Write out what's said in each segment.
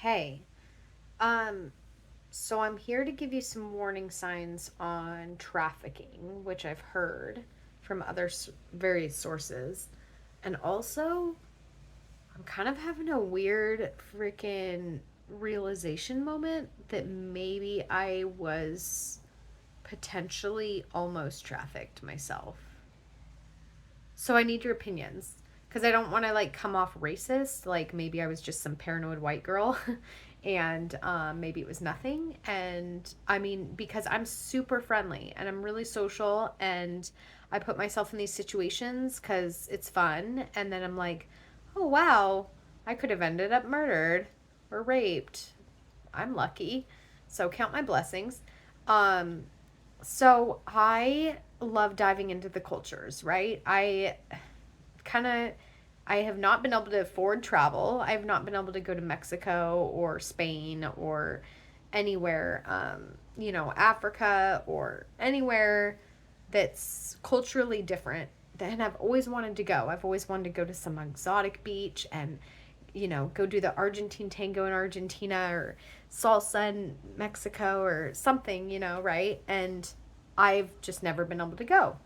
Hey, um, so I'm here to give you some warning signs on trafficking, which I've heard from various sources. And also, I'm kind of having a weird freaking realization moment that maybe I was potentially almost trafficked myself. So I need your opinions because I don't want to like come off racist. Like maybe I was just some paranoid white girl, and maybe it was nothing. And I mean, because I'm super friendly and I'm really social, and I put myself in these situations because it's fun. And then I'm like, oh wow, I could have ended up murdered or raped. I'm lucky, so count my blessings. Um, so I love diving into the cultures, right? Kind of I have not been able to afford travel. I have not been able to go to Mexico or Spain or anywhere, Africa or anywhere that's culturally different. And I've always wanted to go. I've always wanted to go to some exotic beach and, go do the Argentine tango in Argentina or salsa in Mexico or something, right? And I've just never been able to go.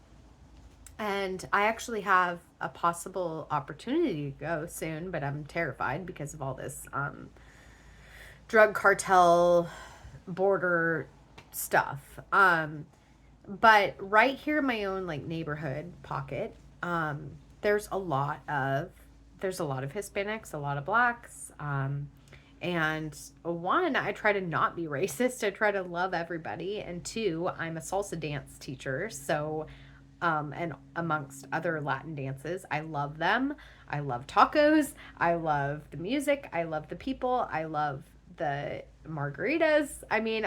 And I actually have a possible opportunity to go soon, but I'm terrified because of all this drug cartel border stuff. But right here in my own like neighborhood pocket, there's a lot of Hispanics, a lot of blacks, and one, I try to not be racist. I try to love everybody, and two, I'm a salsa dance teacher, so and amongst other Latin dances. I love them. I love tacos. I love the music. I love the people. I love the margaritas. I mean,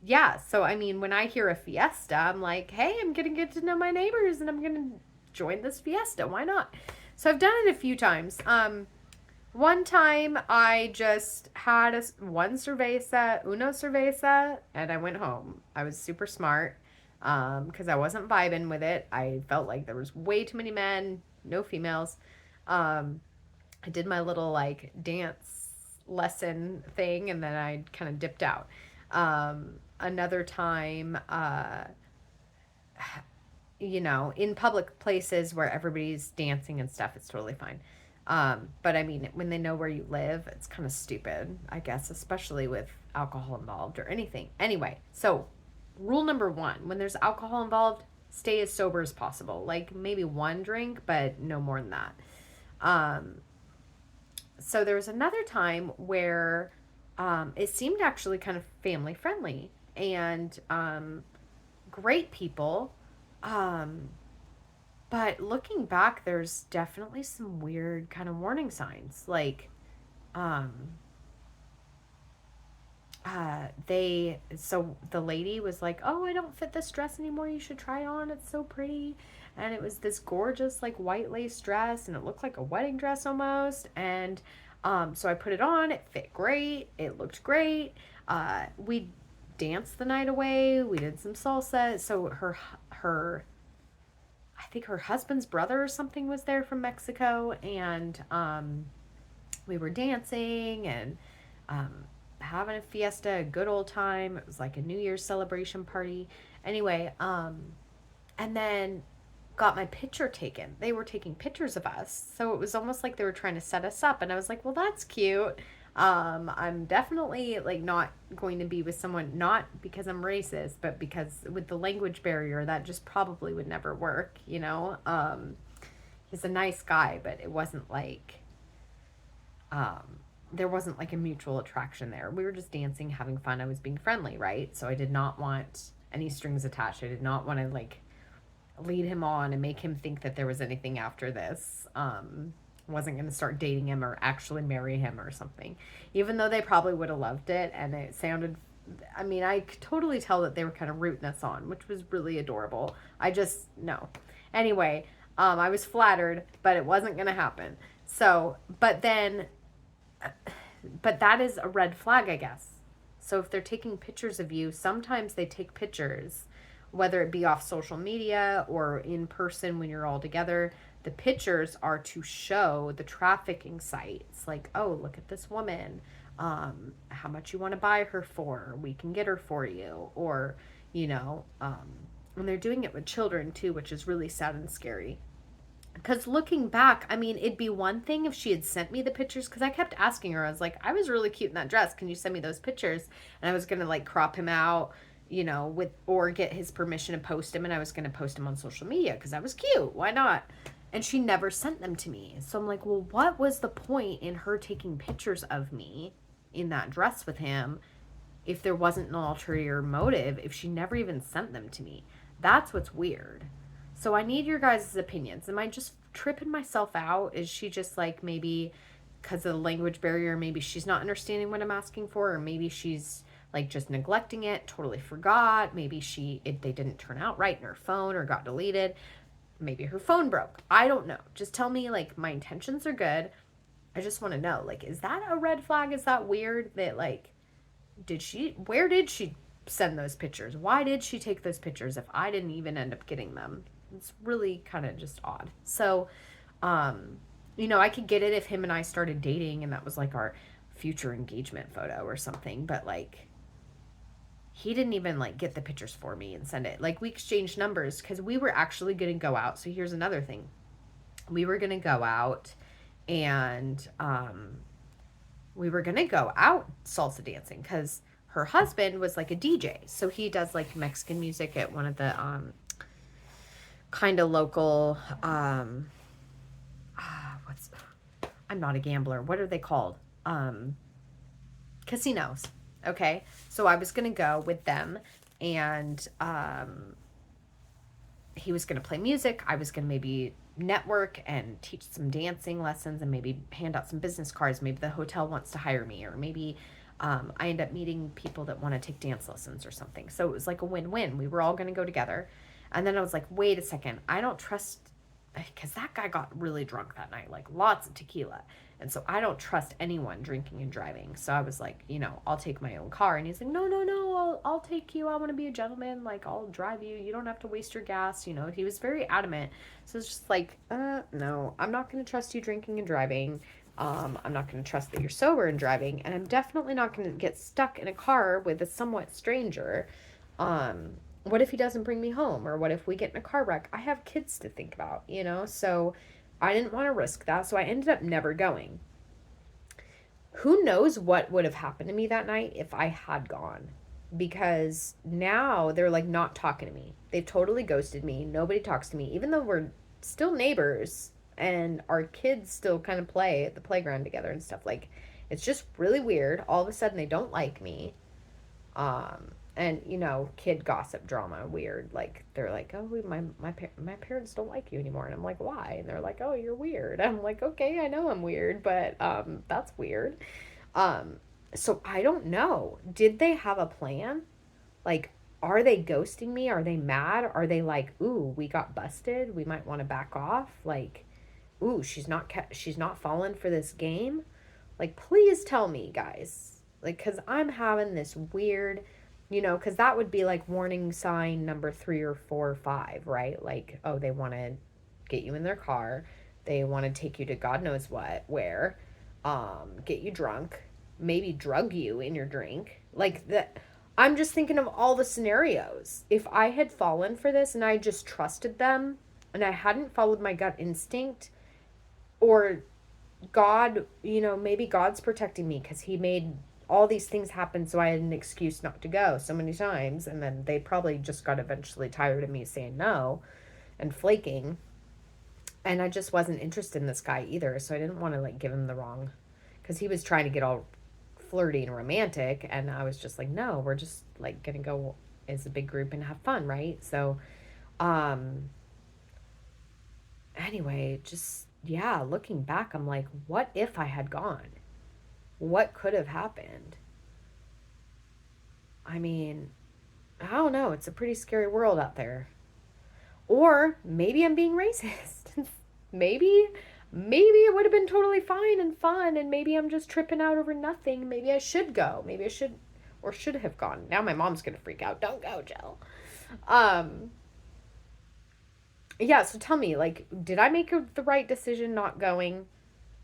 yeah. So, I mean, when I hear a fiesta, I'm like, hey, I'm going to get to know my neighbors and I'm going to join this fiesta. Why not? So, I've done it a few times. One time I just had one cerveza, uno cerveza, and I went home. I was super smart because I wasn't vibing with it. I felt like there was way too many men, no females. Um, I did my little like dance lesson thing and then I kind of dipped out. Another time, in public places where everybody's dancing and stuff, it's totally fine. But I mean, when they know where you live, it's kind of stupid, I guess, especially with alcohol involved or anything. Anyway, so rule number one, when there's alcohol involved, stay as sober as possible. Like maybe one drink, but no more than that. Um, so there was another time where it seemed actually kind of family friendly and great people. Um, but looking back, there's definitely some weird kind of warning signs. Like, um, so the lady was like, "Oh, I don't fit this dress anymore. You should try it on. It's so pretty." And it was this gorgeous, like, white lace dress, and it looked like a wedding dress almost. And so I put it on. It fit great. It looked great. We danced the night away. We did some salsa. So I think her husband's brother or something was there from Mexico, and we were dancing and um, having a fiesta, a good old time. It was like a New Year's celebration party. Anyway, and then got my picture taken. They were taking pictures of us, so it was almost like they were trying to set us up. And I was like, "Well, that's cute." I'm definitely like not going to be with someone, not because I'm racist, but because with the language barrier, that just probably would never work. He's a nice guy, but it wasn't like there wasn't like a mutual attraction there. We were just dancing, having fun. I was being friendly, right? So I did not want any strings attached. I did not want to like lead him on and make him think that there was anything after this. Wasn't going to start dating him or actually marry him or something. Even though they probably would have loved it and it sounded, I mean, I could totally tell that they were kind of rooting us on, which was really adorable. I just, no. Anyway, I was flattered, but it wasn't going to happen. So, but that is a red flag, I guess. So if they're taking pictures of you, sometimes they take pictures, whether it be off social media or in person when you're all together. The pictures are to show the trafficking sites, like, oh, look at this woman. How much you want to buy her for? We can get her for you. Or, you know, and they're doing it with children too, which is really sad and scary. Because looking back, I mean, it'd be one thing if she had sent me the pictures. Because I kept asking her, I was like, I was really cute in that dress. Can you send me those pictures? And I was gonna like crop him out, you know, with or get his permission to post him, and I was gonna post him on social media because I was cute. Why not? And she never sent them to me. So I'm like, well, what was the point in her taking pictures of me in that dress with him if there wasn't an ulterior motive? If she never even sent them to me, that's what's weird. So I need your guys' opinions. Am I just tripping myself out? Is she just like maybe because of the language barrier, maybe she's not understanding what I'm asking for, or maybe she's like just neglecting it, totally forgot. Maybe they didn't turn out right in her phone or got deleted. Maybe her phone broke. I don't know. Just tell me like my intentions are good. I just want to know, like, is that a red flag? Is that weird that like where did she send those pictures? Why did she take those pictures if I didn't even end up getting them? It's really kind of just odd. So, you know, I could get it if him and I started dating and that was like our future engagement photo or something, but like he didn't even like get the pictures for me and send it. Like we exchanged numbers because we were actually going to go out. So here's another thing. We were going to go out and we were going to go out salsa dancing because her husband was like a DJ. So he does like Mexican music at one of the kind of local what's I'm not a gambler. What are they called? Casinos. Okay. So I was going to go with them and he was going to play music. I was going to maybe network and teach some dancing lessons and maybe hand out some business cards. Maybe the hotel wants to hire me, or maybe I end up meeting people that want to take dance lessons or something. So it was like a win-win. We were all going to go together. And then I was like, wait a second. I don't trust, because that guy got really drunk that night, like lots of tequila. And so I don't trust anyone drinking and driving. So I was like, you know, I'll take my own car. And he's like, no, no, no, I'll take you. I want to be a gentleman. Like, I'll drive you. You don't have to waste your gas. You know, he was very adamant. So it's just like, no, I'm not going to trust you drinking and driving. I'm not going to trust that you're sober and driving. And I'm definitely not going to get stuck in a car with a somewhat stranger. What if he doesn't bring me home? Or what if we get in a car wreck? I have kids to think about, you know? So I didn't want to risk that, so I ended up never going. Who knows what would have happened to me that night if I had gone? Because now they're like not talking to me. They've totally ghosted me. Nobody talks to me, even though we're still neighbors and our kids still kind of play at the playground together and stuff. Like, it's just really weird. All of a sudden, they don't like me. And you know, kid gossip drama, weird. Like they're like, oh, my parents don't like you anymore, and I'm like, why? And they're like, oh, you're weird. I'm like, okay, I know I'm weird, but that's weird. Um, so I don't know. Did they have a plan? Like, are they ghosting me? Are they mad? Are they like, ooh, we got busted. We might want to back off. Like, ooh, she's not falling for this game. Like, please tell me, guys. Like, because I'm having this weird, you know, because that would be like warning sign number 3 or 4 or 5, right? Like, oh, they want to get you in their car. They want to take you to God knows what, where, get you drunk, maybe drug you in your drink. Like, that. I'm just thinking of all the scenarios. If I had fallen for this and I just trusted them and I hadn't followed my gut instinct, or God, you know, maybe God's protecting me because he made all these things happen so I had an excuse not to go so many times. And then they probably just got eventually tired of me saying no and flaking. And I just wasn't interested in this guy either. So I didn't want to like give him the wrong, because he was trying to get all flirty and romantic. And I was just like, no, we're just like going to go as a big group and have fun. Right. So, anyway, just, yeah, looking back, I'm like, what if I had gone? What could have happened? I mean, I don't know. It's a pretty scary world out there. Or maybe I'm being racist. maybe maybe it would have been totally fine and fun, and maybe I'm just tripping out over nothing. Maybe I should go. Maybe I should have gone. Now my mom's going to freak out. Don't go, Jill. Um Yeah, so tell me, like, did I make the right decision not going?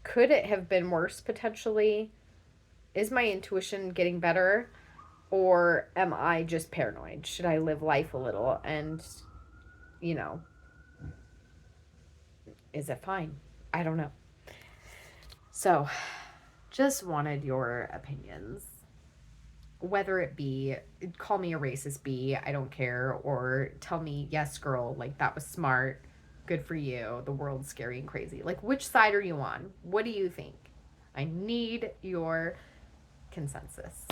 Could it have been worse potentially? Is my intuition getting better? Or am I just paranoid? Should I live life a little and, you know, is it fine? I don't know. So, just wanted your opinions. Whether it be, call me a racist bee, I don't care, or tell me, yes, girl, like that was smart, good for you, the world's scary and crazy. Like, which side are you on? What do you think? I need your consensus.